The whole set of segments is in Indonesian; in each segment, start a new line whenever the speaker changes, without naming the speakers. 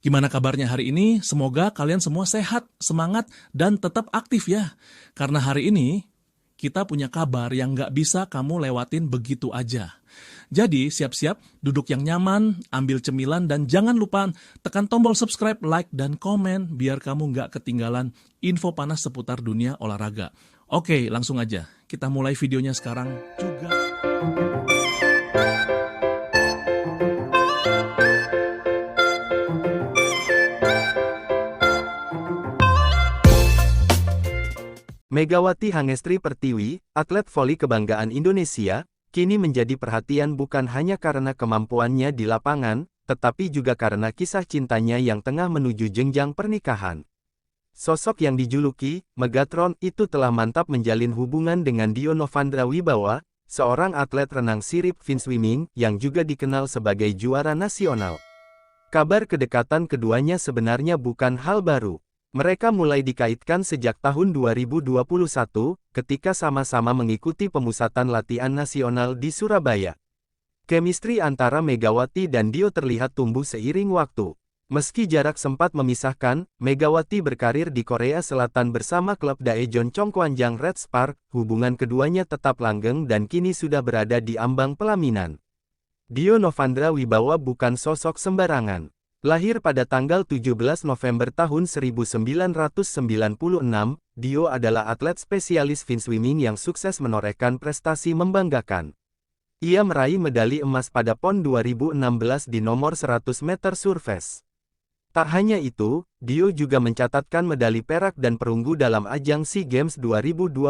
Gimana kabarnya hari ini? Semoga kalian semua sehat, semangat, dan tetap aktif ya. Karena hari ini kita punya kabar yang nggak bisa kamu lewatin begitu aja. Jadi siap-siap, duduk yang nyaman, ambil cemilan, dan jangan lupa tekan tombol subscribe, like, dan komen biar kamu nggak ketinggalan info panas seputar dunia olahraga. Oke, langsung aja. Kita mulai videonya sekarang juga.
Megawati Hangestri Pertiwi, atlet voli kebanggaan Indonesia, kini menjadi perhatian bukan hanya karena kemampuannya di lapangan, tetapi juga karena kisah cintanya yang tengah menuju jenjang pernikahan. Sosok yang dijuluki Megatron itu telah mantap menjalin hubungan dengan Dio Novandra Wibawa, seorang atlet renang sirip fin swimming yang juga dikenal sebagai juara nasional. Kabar kedekatan keduanya sebenarnya bukan hal baru. Mereka mulai dikaitkan sejak tahun 2021, ketika sama-sama mengikuti pemusatan latihan nasional di Surabaya. Chemistry antara Megawati dan Dio terlihat tumbuh seiring waktu. Meski jarak sempat memisahkan, Megawati berkarir di Korea Selatan bersama klub Daejeon Chongkwanjang Red Spark, hubungan keduanya tetap langgeng dan kini sudah berada di ambang pelaminan. Dio Novandra Wibawa bukan sosok sembarangan. Lahir pada tanggal 17 November tahun 1996, Dio adalah atlet spesialis fin swimming yang sukses menorehkan prestasi membanggakan. Ia meraih medali emas pada PON 2016 di nomor 100 meter surface. Tak hanya itu, Dio juga mencatatkan medali perak dan perunggu dalam ajang SEA Games 2021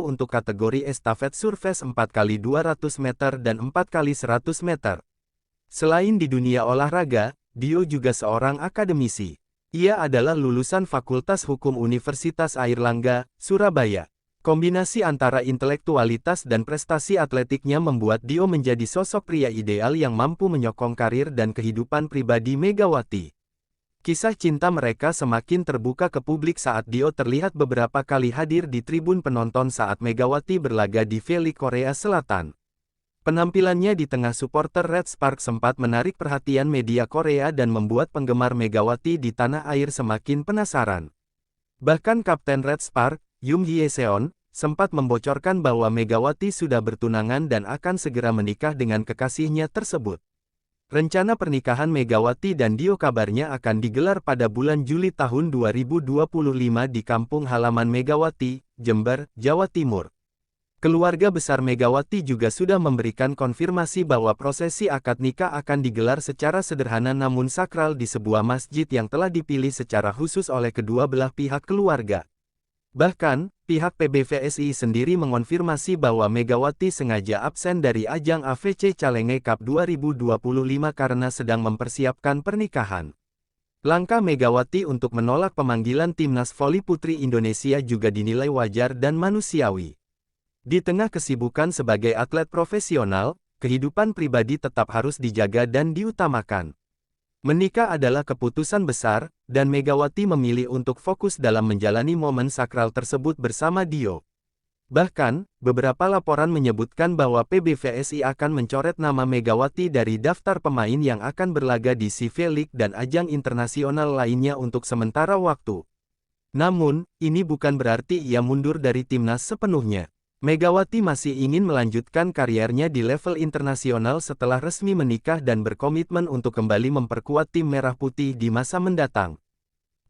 untuk kategori estafet surface 4x200 meter dan 4x100 meter. Selain di dunia olahraga, Dio juga seorang akademisi. Ia adalah lulusan Fakultas Hukum Universitas Airlangga, Surabaya. Kombinasi antara intelektualitas dan prestasi atletiknya membuat Dio menjadi sosok pria ideal yang mampu menyokong karir dan kehidupan pribadi Megawati. Kisah cinta mereka semakin terbuka ke publik saat Dio terlihat beberapa kali hadir di tribun penonton saat Megawati berlaga di V-League Korea Selatan. Penampilannya di tengah supporter Red Spark sempat menarik perhatian media Korea dan membuat penggemar Megawati di tanah air semakin penasaran. Bahkan Kapten Red Spark, Yoon Hye-seon, sempat membocorkan bahwa Megawati sudah bertunangan dan akan segera menikah dengan kekasihnya tersebut. Rencana pernikahan Megawati dan Dio kabarnya akan digelar pada bulan Juli tahun 2025 di kampung halaman Megawati, Jember, Jawa Timur. Keluarga besar Megawati juga sudah memberikan konfirmasi bahwa prosesi akad nikah akan digelar secara sederhana namun sakral di sebuah masjid yang telah dipilih secara khusus oleh kedua belah pihak keluarga. Bahkan, pihak PBVSI sendiri mengonfirmasi bahwa Megawati sengaja absen dari ajang AFC Challenge Cup 2025 karena sedang mempersiapkan pernikahan. Langkah Megawati untuk menolak pemanggilan timnas voli putri Indonesia juga dinilai wajar dan manusiawi. Di tengah kesibukan sebagai atlet profesional, kehidupan pribadi tetap harus dijaga dan diutamakan. Menikah adalah keputusan besar, dan Megawati memilih untuk fokus dalam menjalani momen sakral tersebut bersama Dio. Bahkan, beberapa laporan menyebutkan bahwa PBVSI akan mencoret nama Megawati dari daftar pemain yang akan berlaga di CV League dan ajang internasional lainnya untuk sementara waktu. Namun, ini bukan berarti ia mundur dari timnas sepenuhnya. Megawati masih ingin melanjutkan kariernya di level internasional setelah resmi menikah dan berkomitmen untuk kembali memperkuat tim Merah Putih di masa mendatang.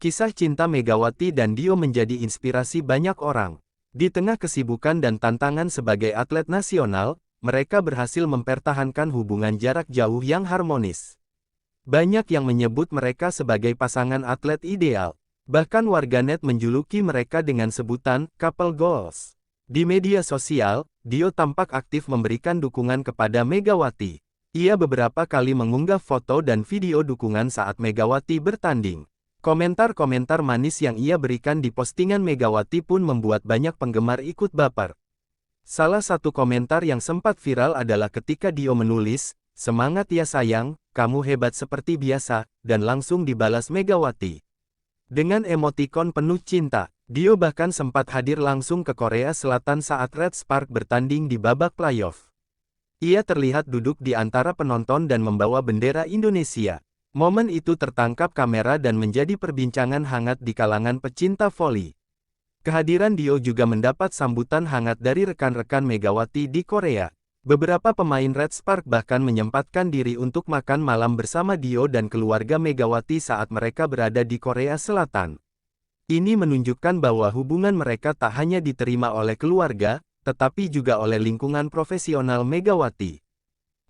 Kisah cinta Megawati dan Dio menjadi inspirasi banyak orang. Di tengah kesibukan dan tantangan sebagai atlet nasional, mereka berhasil mempertahankan hubungan jarak jauh yang harmonis. Banyak yang menyebut mereka sebagai pasangan atlet ideal. Bahkan warganet menjuluki mereka dengan sebutan couple goals. Di media sosial, Dio tampak aktif memberikan dukungan kepada Megawati. Ia beberapa kali mengunggah foto dan video dukungan saat Megawati bertanding. Komentar-komentar manis yang ia berikan di postingan Megawati pun membuat banyak penggemar ikut baper. Salah satu komentar yang sempat viral adalah ketika Dio menulis, "Semangat ya sayang, kamu hebat seperti biasa," dan langsung dibalas Megawati dengan emotikon penuh cinta. Dio bahkan sempat hadir langsung ke Korea Selatan saat Red Spark bertanding di babak playoff. Ia terlihat duduk di antara penonton dan membawa bendera Indonesia. Momen itu tertangkap kamera dan menjadi perbincangan hangat di kalangan pecinta voli. Kehadiran Dio juga mendapat sambutan hangat dari rekan-rekan Megawati di Korea. Beberapa pemain Red Spark bahkan menyempatkan diri untuk makan malam bersama Dio dan keluarga Megawati saat mereka berada di Korea Selatan. Ini menunjukkan bahwa hubungan mereka tak hanya diterima oleh keluarga, tetapi juga oleh lingkungan profesional Megawati.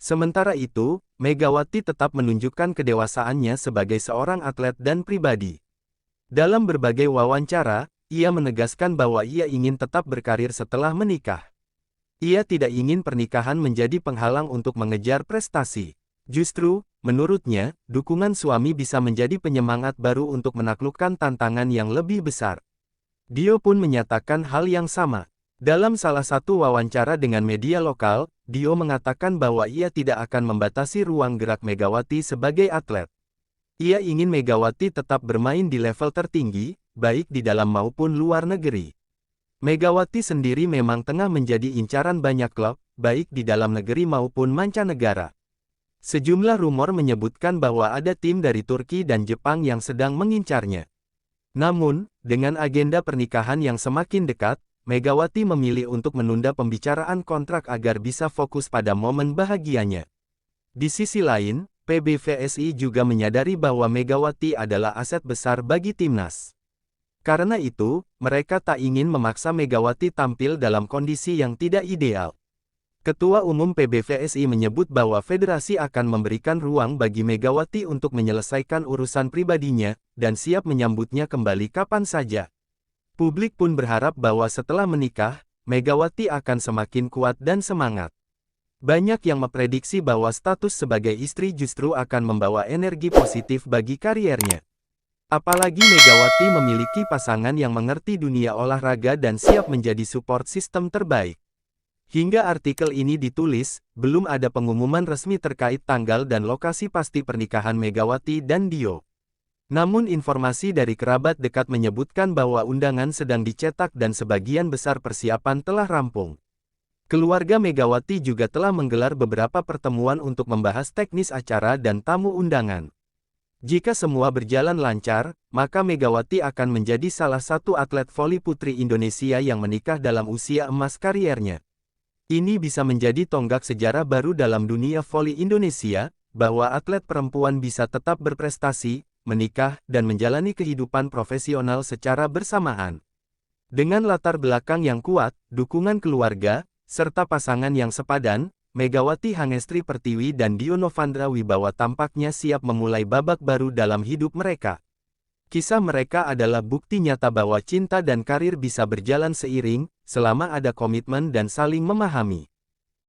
Sementara itu, Megawati tetap menunjukkan kedewasaannya sebagai seorang atlet dan pribadi. Dalam berbagai wawancara, ia menegaskan bahwa ia ingin tetap berkarir setelah menikah. Ia tidak ingin pernikahan menjadi penghalang untuk mengejar prestasi. Justru, menurutnya, dukungan suami bisa menjadi penyemangat baru untuk menaklukkan tantangan yang lebih besar. Dio pun menyatakan hal yang sama. Dalam salah satu wawancara dengan media lokal, Dio mengatakan bahwa ia tidak akan membatasi ruang gerak Megawati sebagai atlet. Ia ingin Megawati tetap bermain di level tertinggi, baik di dalam maupun luar negeri. Megawati sendiri memang tengah menjadi incaran banyak klub, baik di dalam negeri maupun mancanegara. Sejumlah rumor menyebutkan bahwa ada tim dari Turki dan Jepang yang sedang mengincarnya. Namun, dengan agenda pernikahan yang semakin dekat, Megawati memilih untuk menunda pembicaraan kontrak agar bisa fokus pada momen bahagianya. Di sisi lain, PBVSI juga menyadari bahwa Megawati adalah aset besar bagi timnas. Karena itu, mereka tak ingin memaksa Megawati tampil dalam kondisi yang tidak ideal. Ketua Umum PBVSI menyebut bahwa federasi akan memberikan ruang bagi Megawati untuk menyelesaikan urusan pribadinya, dan siap menyambutnya kembali kapan saja. Publik pun berharap bahwa setelah menikah, Megawati akan semakin kuat dan semangat. Banyak yang memprediksi bahwa status sebagai istri justru akan membawa energi positif bagi kariernya. Apalagi Megawati memiliki pasangan yang mengerti dunia olahraga dan siap menjadi support sistem terbaik. Hingga artikel ini ditulis, belum ada pengumuman resmi terkait tanggal dan lokasi pasti pernikahan Megawati dan Dio. Namun informasi dari kerabat dekat menyebutkan bahwa undangan sedang dicetak dan sebagian besar persiapan telah rampung. Keluarga Megawati juga telah menggelar beberapa pertemuan untuk membahas teknis acara dan tamu undangan. Jika semua berjalan lancar, maka Megawati akan menjadi salah satu atlet voli putri Indonesia yang menikah dalam usia emas kariernya. Ini bisa menjadi tonggak sejarah baru dalam dunia voli Indonesia, bahwa atlet perempuan bisa tetap berprestasi, menikah, dan menjalani kehidupan profesional secara bersamaan. Dengan latar belakang yang kuat, dukungan keluarga, serta pasangan yang sepadan, Megawati Hangestri Pertiwi dan Dio Novandra Wibawa tampaknya siap memulai babak baru dalam hidup mereka. Kisah mereka adalah bukti nyata bahwa cinta dan karir bisa berjalan seiring, selama ada komitmen dan saling memahami.